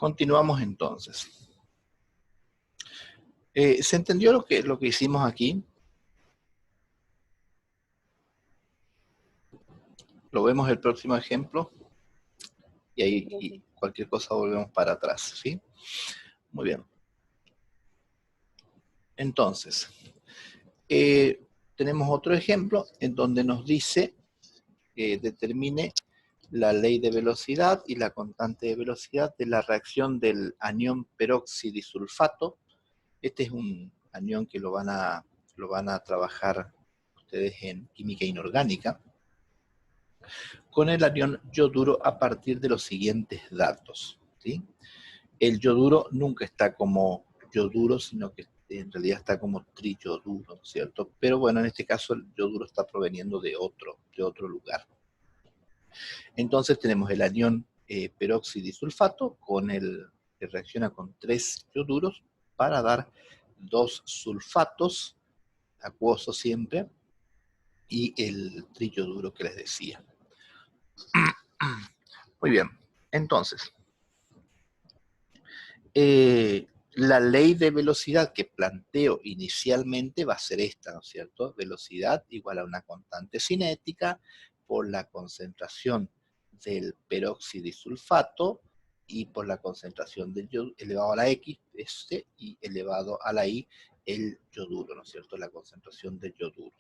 Continuamos entonces. ¿Se entendió lo que hicimos aquí? Lo vemos el próximo ejemplo y ahí cualquier cosa volvemos para atrás, ¿sí? Muy bien. Entonces, tenemos otro ejemplo en donde nos dice que determine la ley de velocidad y la constante de velocidad de la reacción del anión peroxidisulfato. Este es un anión que lo van a trabajar ustedes en química inorgánica, con el anión yoduro a partir de los siguientes datos, ¿sí? El yoduro nunca está como yoduro, sino que en realidad está como triyoduro, ¿cierto? Pero bueno, en este caso el yoduro está proveniendo de otro lugar. Entonces tenemos el anión peroxidisulfato que reacciona con 3 yoduros para dar 2 sulfatos, acuosos siempre, y el triyoduro que les decía. Muy bien, entonces, la ley de velocidad que planteo inicialmente va a ser esta, ¿no es cierto? Velocidad igual a una constante cinética por la concentración del peroxidisulfato y por la concentración del yoduro elevado a la X, y elevado a la Y, el yoduro, ¿no es cierto? La concentración del yoduro.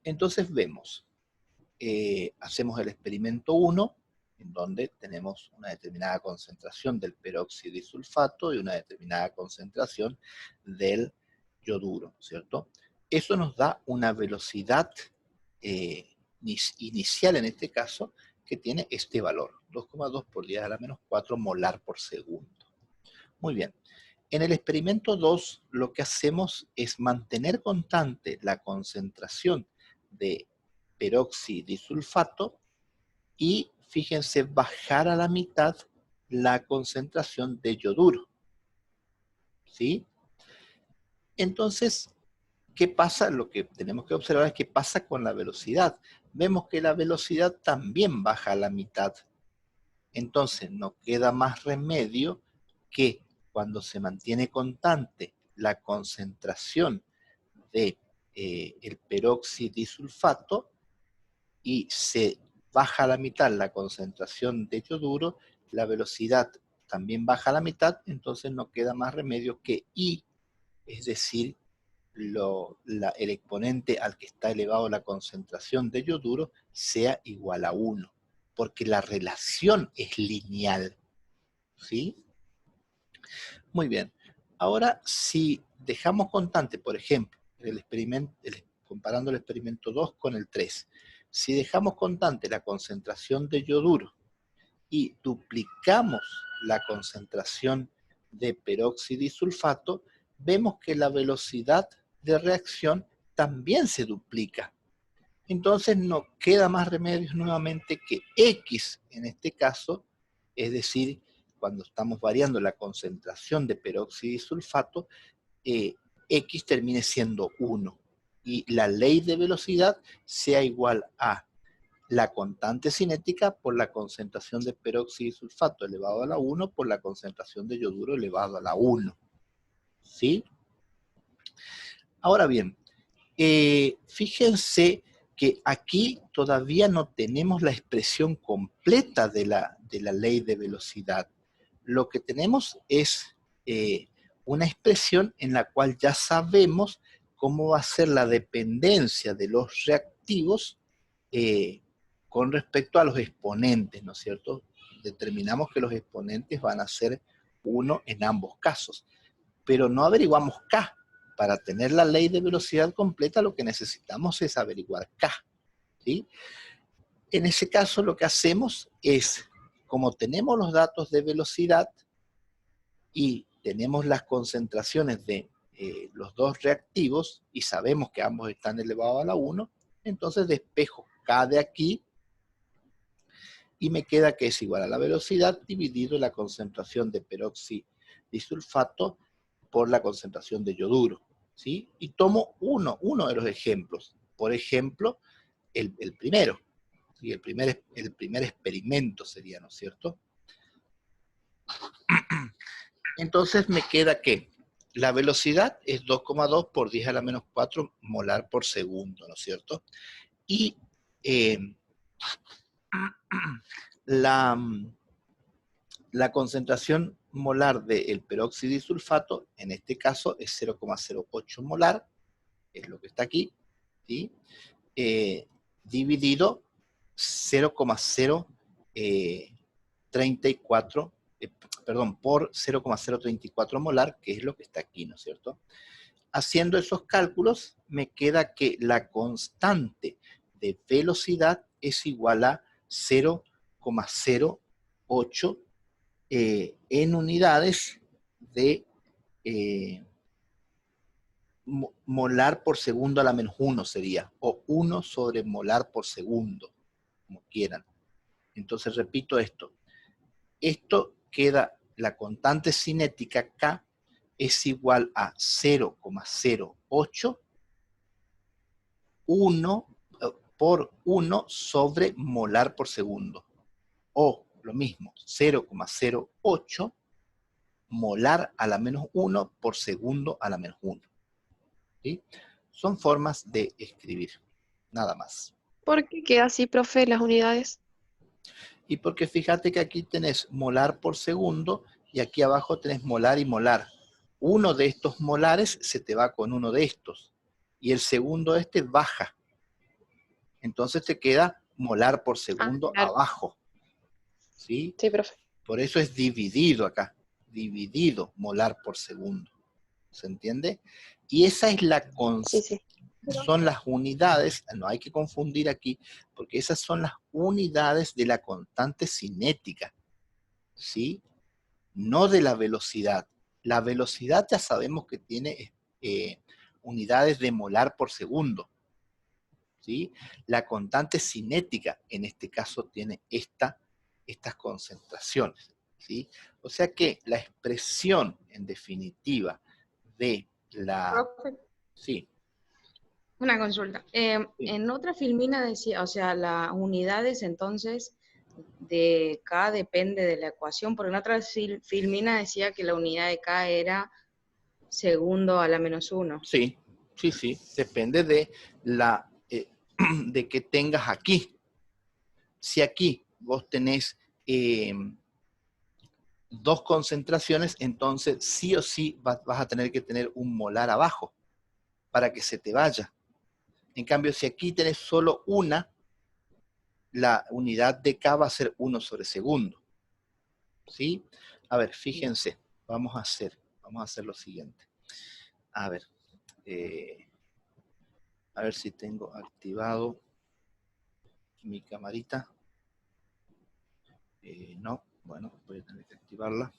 Entonces vemos, hacemos el experimento 1, en donde tenemos una determinada concentración del peroxidisulfato y una determinada concentración del yoduro, ¿cierto? Eso nos da una velocidad inicial en este caso que tiene este valor, 2,2 por 10 a la menos 4 molar por segundo. Muy bien. En el experimento 2 lo que hacemos es mantener constante la concentración de peroxidisulfato y, fíjense, bajar a la mitad la concentración de yoduro, ¿sí? Entonces, ¿qué pasa? Lo que tenemos que observar es qué pasa con la velocidad. Vemos que la velocidad también baja a la mitad. Entonces, no queda más remedio que cuando se mantiene constante la concentración de el peroxidisulfato y se baja a la mitad la concentración de yoduro, la velocidad también baja a la mitad, entonces no queda más remedio que I, es decir, el exponente al que está elevado la concentración de yoduro sea igual a 1, porque la relación es lineal, ¿sí? Muy bien. Ahora, si dejamos constante, por ejemplo, comparando el experimento 2 con el 3, si dejamos constante la concentración de yoduro y duplicamos la concentración de peroxidisulfato, vemos que la velocidad de reacción también se duplica. Entonces no queda más remedio nuevamente que X en este caso, es decir, cuando estamos variando la concentración de peroxidisulfato, X termine siendo 1 y la ley de velocidad sea igual a la constante cinética por la concentración de peroxidisulfato elevado a la 1 por la concentración de yoduro elevado a la 1. ¿Sí? Ahora bien, fíjense que aquí todavía no tenemos la expresión completa de la ley de velocidad. Lo que tenemos es una expresión en la cual ya sabemos cómo va a ser la dependencia de los reactivos con respecto a los exponentes, ¿no es cierto? Determinamos que los exponentes van a ser 1 en ambos casos, pero no averiguamos K. Para tener la ley de velocidad completa, lo que necesitamos es averiguar K, ¿sí? En ese caso, lo que hacemos es, como tenemos los datos de velocidad y tenemos las concentraciones de los dos reactivos y sabemos que ambos están elevados a la 1, entonces despejo K de aquí y me queda que es igual a la velocidad dividido la concentración de peroxidisulfato por la concentración de yoduro, ¿sí? Y tomo uno de los ejemplos. Por ejemplo, el primero. ¿Sí? El primer experimento sería, ¿no es cierto? Entonces me queda que la velocidad es 2,2 por 10 a la menos 4 molar por segundo, ¿no es cierto? Y la concentración molar del peróxido y sulfato, en este caso, es 0,08 molar, es lo que está aquí, ¿sí? Dividido 0,034, por 0,034 molar, que es lo que está aquí, ¿no es cierto? Haciendo esos cálculos, me queda que la constante de velocidad es igual a 0,08 en unidades de molar por segundo a la menos 1 sería, o 1 sobre molar por segundo, como quieran. Entonces repito esto. Esto queda, la constante cinética K es igual a 0,08 por 1 sobre molar por segundo. O lo mismo, 0,08 molar a la menos 1 por segundo a la menos 1. ¿Sí? Son formas de escribir, nada más. ¿Por qué queda así, profe, las unidades? Y porque fíjate que aquí tenés molar por segundo y aquí abajo tenés molar y molar. Uno de estos molares se te va con uno de estos y el segundo este baja. Entonces te queda molar por segundo Claro. abajo. ¿Sí? Sí, profe. Por eso es dividido acá. Dividido molar por segundo. ¿Se entiende? Y esa es la Sí, sí. son las unidades, no hay que confundir aquí, porque esas son las unidades de la constante cinética, ¿sí? No de la velocidad. La velocidad ya sabemos que tiene unidades de molar por segundo, ¿sí? La constante cinética, en este caso, tiene estas concentraciones, ¿sí? O sea que la expresión, en definitiva, de la... Profe, Sí, una consulta. sí. En otra filmina decía, o sea, las unidades entonces de K depende de la ecuación, porque en otra filmina decía que la unidad de K era segundo a la menos 1. Sí, sí, sí. Depende de la de que tengas aquí. Si aquí vos tenés dos concentraciones, entonces sí o sí vas a tener que tener un molar abajo para que se te vaya. En cambio, si aquí tenés solo una, la unidad de K va a ser 1 sobre segundo. ¿Sí? A ver, fíjense, vamos a hacer lo siguiente. A ver si tengo activado mi camarita. No, bueno, voy a tener que activarla.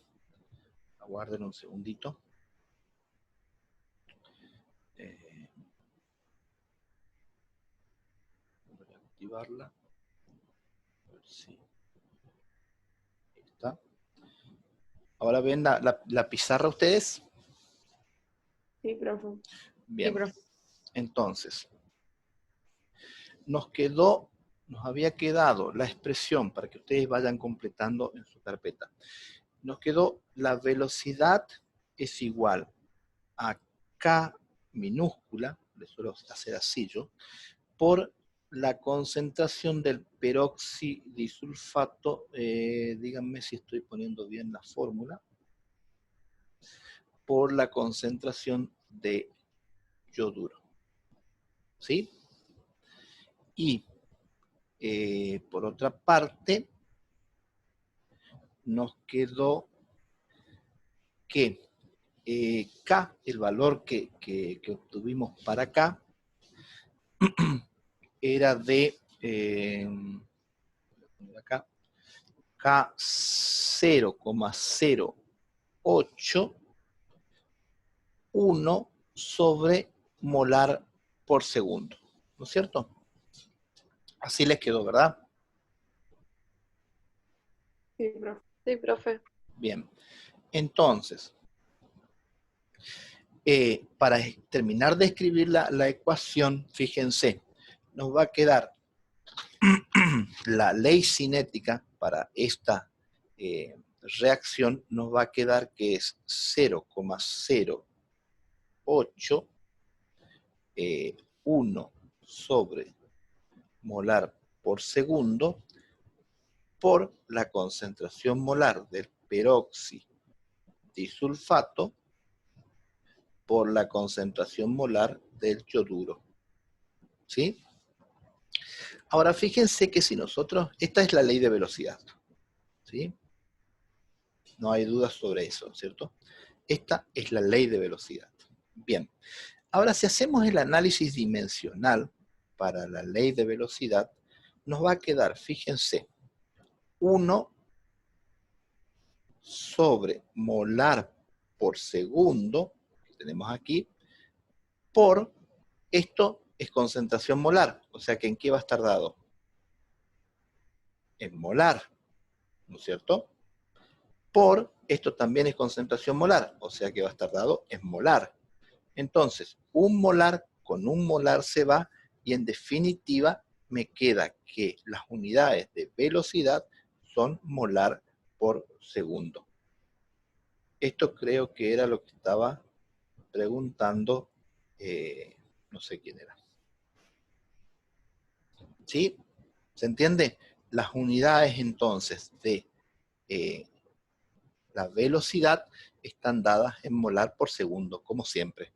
Aguarden un segundito. Voy a activarla. A ver si está. Ahora ven la pizarra ustedes. Sí, profe. Bien. Sí, profe. Entonces, nos había quedado la expresión para que ustedes vayan completando en su carpeta. Nos quedó la velocidad es igual a K minúscula, le suelo hacer así yo, por la concentración del peroxidisulfato, díganme si estoy poniendo bien la fórmula, por la concentración de yoduro. ¿Sí? Y por otra parte, nos quedó que K, el valor que obtuvimos para K, era de acá, K 0,081 sobre molar por segundo. ¿No es cierto? Así les quedó, ¿verdad? Sí, profe. Sí, profe. Bien. Entonces, para terminar de escribir la ecuación, fíjense, nos va a quedar la ley cinética para esta reacción nos va a quedar que es 0,08 1 sobre molar por segundo por la concentración molar del peroxidisulfato por la concentración molar del yoduro. ¿Sí? Ahora fíjense que si nosotros, esta es la ley de velocidad, ¿sí? No hay dudas sobre eso, ¿cierto? Esta es la ley de velocidad. Bien, ahora si hacemos el análisis dimensional para la ley de velocidad, nos va a quedar, fíjense, 1 sobre molar por segundo, que tenemos aquí, por, esto es concentración molar, o sea que ¿en qué va a estar dado? En molar, ¿no es cierto? Por, esto también es concentración molar, o sea que va a estar dado en molar. Entonces, un molar con un molar se va, y en definitiva me queda que las unidades de velocidad son molar por segundo. Esto creo que era lo que estaba preguntando, no sé quién era. ¿Sí? ¿Se entiende? Las unidades entonces de la velocidad están dadas en molar por segundo, como siempre.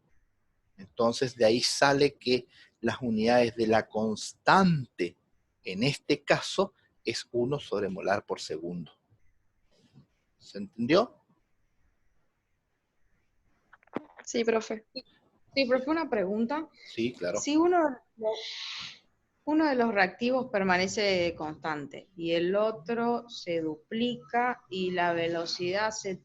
Entonces de ahí sale que las unidades de la constante, en este caso, es 1 sobre molar por segundo. ¿Se entendió? Sí, profe. Sí, profe, una pregunta. Sí, claro. Si uno de los reactivos permanece constante y el otro se duplica y la velocidad se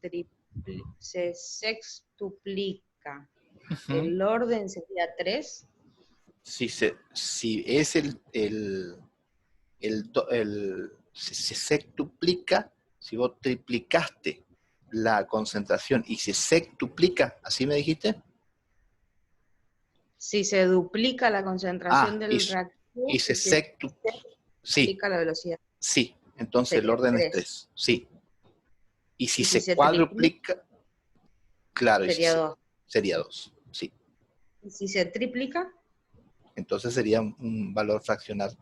sextuplica, Ujú. ¿el orden sería 3? Si es si se sextuplica, si vos triplicaste la concentración y se sextuplica, ¿así me dijiste? Si se duplica la concentración Ah, del reactivo y se y se sí, duplica la velocidad, sí, entonces el sería orden es 3. 3, sí. Y si Y si se se triplica, cuadruplica, claro, y si sería 2. sería 2, sí. Y si se triplica, Entonces sería un valor fraccional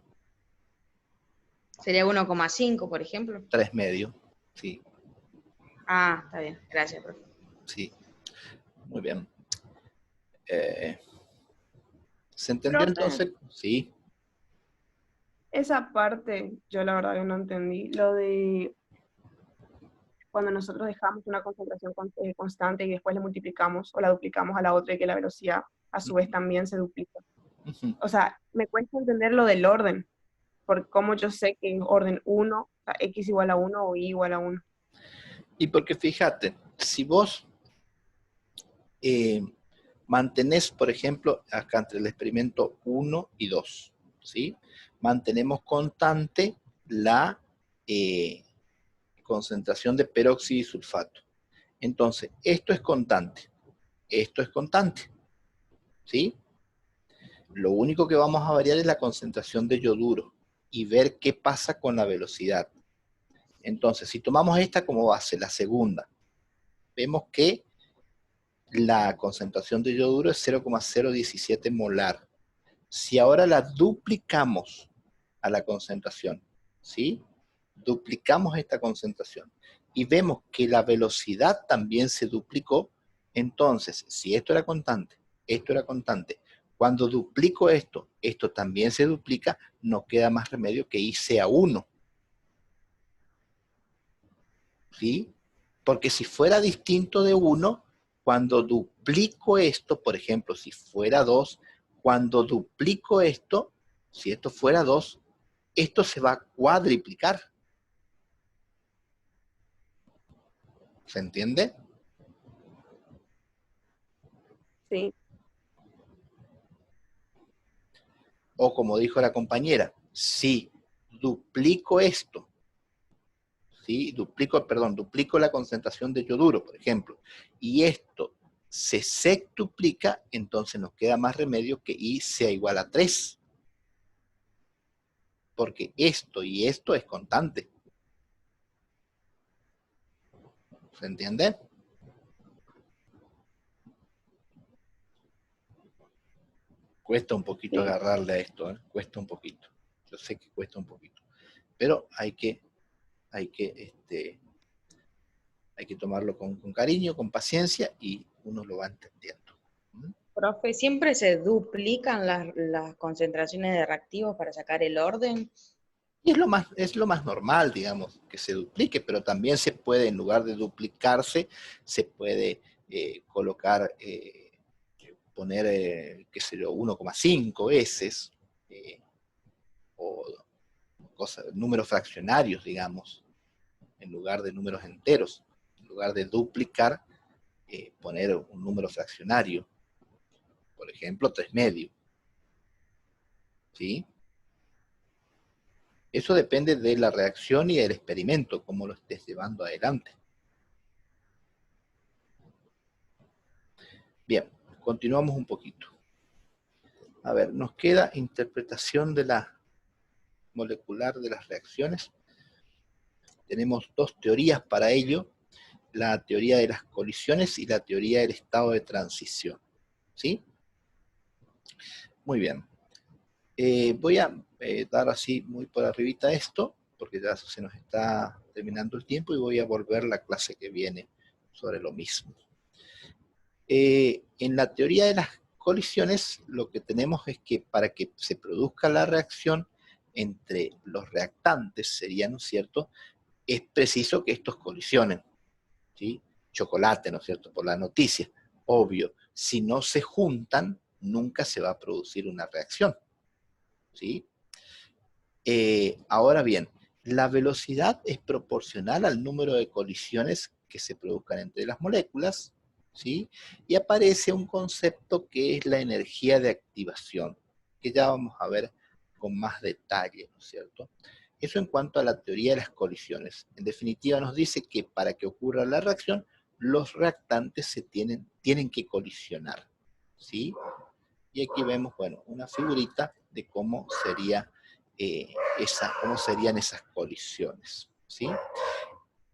sería 1,5, por ejemplo. 3 medio, sí, Ah, está bien. Gracias, profe. sí, muy bien. ¿Se entendió Profe, entonces? Sí. esa parte yo la verdad que no entendí. Lo de cuando nosotros dejamos una concentración constante y después le multiplicamos o la duplicamos a la otra y que la velocidad a su vez también se duplica. Ujú. O sea, me cuesta entender lo del orden, porque como yo sé que en orden 1, o sea, x igual a 1 o y igual a 1. Y porque fíjate, si vos mantenés, por ejemplo, acá entre el experimento 1 y 2, ¿sí? Mantenemos constante la concentración de peróxido y sulfato. Entonces, esto es constante, ¿sí? Lo único que vamos a variar es la concentración de yoduro y ver qué pasa con la velocidad. Entonces, si tomamos esta como base, la segunda, vemos que la concentración de yoduro es 0,017 molar. Si ahora la duplicamos a la concentración, ¿sí? Duplicamos esta concentración y vemos que la velocidad también se duplicó, entonces, si esto era constante, cuando duplico esto, esto también se duplica, no queda más remedio que I sea 1, ¿sí? Porque si fuera distinto de 1, cuando duplico esto, por ejemplo, si fuera 2, cuando duplico esto, si esto fuera 2, esto se va a cuadriplicar. ¿Se entiende? Sí, O como dijo la compañera, si duplico esto, ¿sí? Duplico la concentración de yoduro, por ejemplo, y esto se sextuplica, entonces nos queda más remedio que I sea igual a 3. Porque esto y esto es constante. ¿Se entiende? Cuesta un poquito Sí. agarrarle a esto, ¿eh? Cuesta un poquito. Yo sé que cuesta un poquito. Pero hay que tomarlo con cariño, con paciencia, y uno lo va entendiendo. ¿Mm? Profe, ¿siempre se duplican las concentraciones de reactivos para sacar el orden? Y es lo más normal, digamos, que se duplique, pero también se puede, en lugar de duplicarse, se puede colocar, poner, qué sé yo, 1,5 veces, o números fraccionarios, digamos, en lugar de números enteros. En lugar de duplicar, poner un número fraccionario, por ejemplo, 3/2. ¿Sí? Eso depende de la reacción y del experimento, cómo lo estés llevando adelante. Bien, continuamos un poquito. A ver, nos queda interpretación de la molecular de las reacciones. Tenemos dos teorías para ello: la teoría de las colisiones y la teoría del estado de transición. ¿Sí? Muy bien. Voy a dar así muy por arribita esto, porque ya se nos está terminando el tiempo, y voy a volver la clase que viene sobre lo mismo. En la teoría de las colisiones, lo que tenemos es que para que se produzca la reacción entre los reactantes, sería, ¿no es cierto?, es preciso que estos colisionen. ¿Sí? Chocolate, ¿no es cierto?, por la noticia. Obvio, si no se juntan, nunca se va a producir una reacción. ¿Sí? Ahora bien, la velocidad es proporcional al número de colisiones que se produzcan entre las moléculas, ¿sí? Y aparece un concepto que es la energía de activación, que ya vamos a ver con más detalle, ¿no es cierto? Eso en cuanto a la teoría de las colisiones. En definitiva, nos dice que para que ocurra la reacción, los reactantes tienen que colisionar, ¿sí? Y aquí vemos, bueno, una figurita de cómo serían esas colisiones, ¿sí?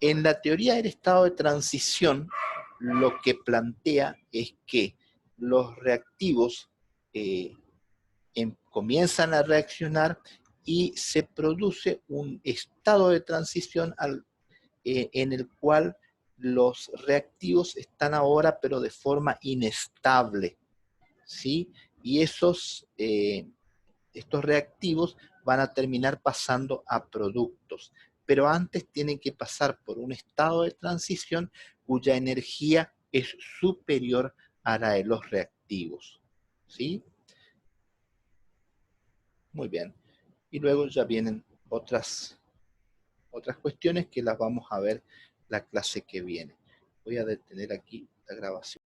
En la teoría del estado de transición, lo que plantea es que los reactivos comienzan a reaccionar y se produce un estado de transición en el cual los reactivos están ahora, pero de forma inestable, ¿sí? Y estos reactivos van a terminar pasando a productos, pero antes tienen que pasar por un estado de transición cuya energía es superior a la de los reactivos, ¿sí? Muy bien. Y luego ya vienen otras cuestiones que las vamos a ver la clase que viene. Voy a detener aquí la grabación.